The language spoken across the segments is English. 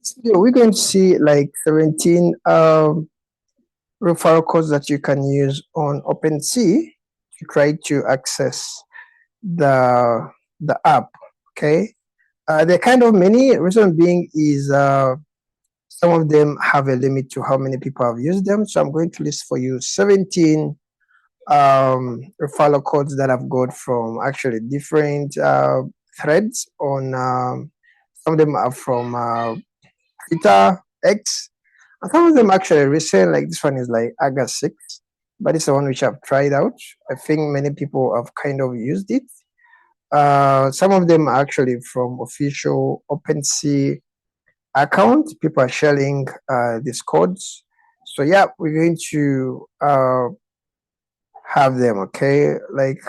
So we're going to see like 17 referral codes that you can use on OpenSea to try to access the app. Okay, they're kind of many. Reason being is some of them have a limit to how many people have used them. So I'm going to list for you 17 referral codes that I've got from actually different threads on. Some of them are from Twitter, X, and some of them actually recent. Like this one is like August 6, but it's the one which I've tried out. I think many people have kind of used it. Some of them are actually from official OpenSea account. People are sharing these codes. So yeah, we're going to have them. Okay, like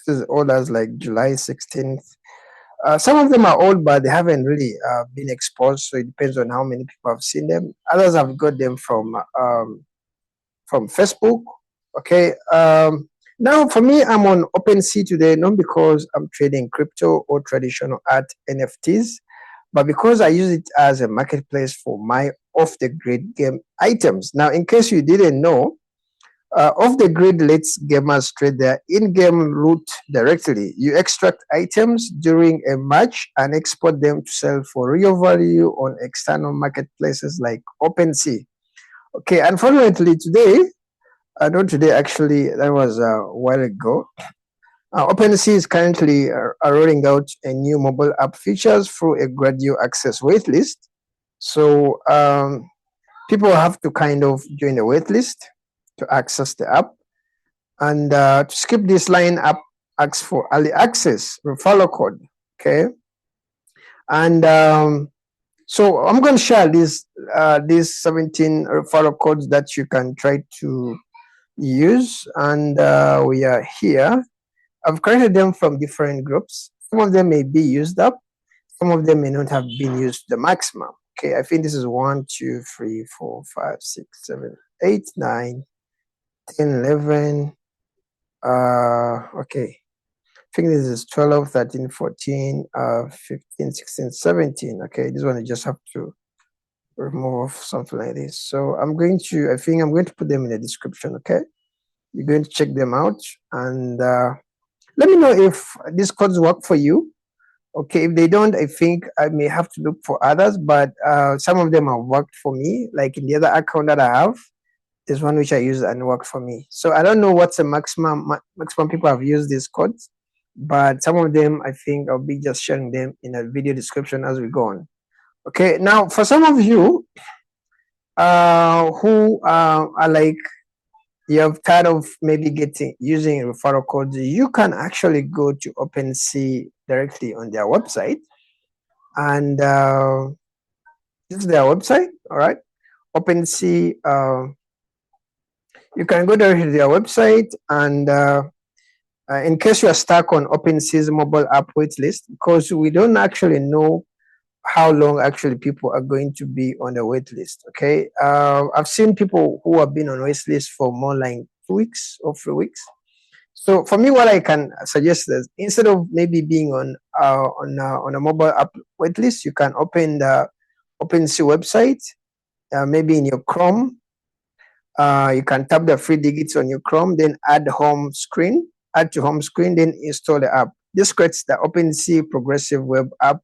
this is old as like July 16th. Some of them are old, but they haven't really been exposed. So it depends on how many people have seen them. Others have got them from Facebook. Okay. Now, for me, I'm on OpenSea today, not because I'm trading crypto or traditional art NFTs, but because I use it as a marketplace for my off-the-grid game items. Now, in case you didn't know, off-the-grid lets gamers trade their in-game loot directly. You extract items during a match and export them to sell for real value on external marketplaces like OpenSea. Okay, unfortunately today, not today actually, that was a while ago, OpenSea is currently rolling out a new mobile app features through a gradual access waitlist. So people have to kind of join the waitlist to access the app. And to skip this line up, asks for early access referral code. Okay. And so I'm going to share these 17 referral codes that you can try to use. And we are here. I've created them from different groups. Some of them may be used up. Some of them may not have been used to the maximum. Okay, I think this is 1, 2, 3, 4, 5, 6, 7, 8, 9, 10, 11. Okay. I think this is 12, 13, 14, 15, 16, 17. Okay, this one I just have to remove something like this. So I think I'm going to put them in the description. Okay, you're going to check them out and let me know if these codes work for you. Okay, if they don't, I think I may have to look for others, but some of them have worked for me. Like in the other account that I have, there's one which I use and worked for me. So I don't know what's the maximum people have used these codes, but some of them I think I'll be just sharing them in a video description as we go on. Okay, now for some of you who are like, you have tired of maybe using referral codes, you can actually go to OpenSea directly on their website, and this is their website. All right, OpenSea. You can go directly to their website, and in case you are stuck on OpenSea's mobile app waitlist, because we don't actually know how long actually people are going to be on the wait list. Okay, I've seen people who have been on wait list for more like 2 weeks or 3 weeks. So for me, what I can suggest is instead of maybe being on a mobile app wait list, you can open the OpenSea website, maybe in your Chrome. You can tap the 3 digits on your Chrome, then add to home screen, then install the app. This creates the OpenSea progressive web app,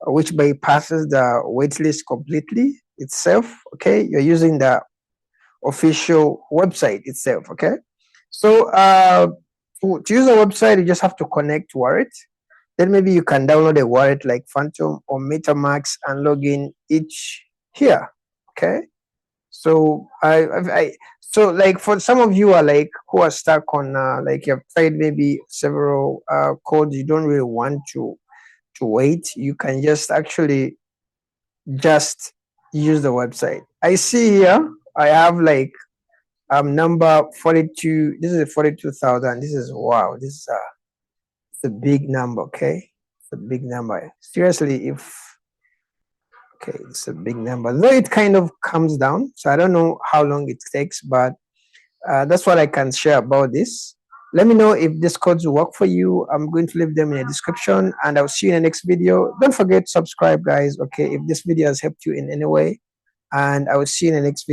which bypasses the waitlist completely itself. Okay, you're using the official website itself. Okay, so to use a website, you just have to connect wallet. Then maybe you can download a wallet like Phantom or MetaMask and log in each here. Okay, so so like for some of you are like who are stuck on like you've tried maybe several codes, you don't really want to wait, you can just actually just use the website. I see here I have like number 42. This is 42,000. This is wow, this is it's a big number. Okay, it's a big number, seriously. Okay, it's a big number, though it kind of comes down, so I don't know how long it takes, but that's what I can share about this. Let me know if these codes will work for you. I'm going to leave them in the description, and I'll see you in the next video. Don't forget to subscribe, guys. Okay, if this video has helped you in any way, and I will see you in the next video.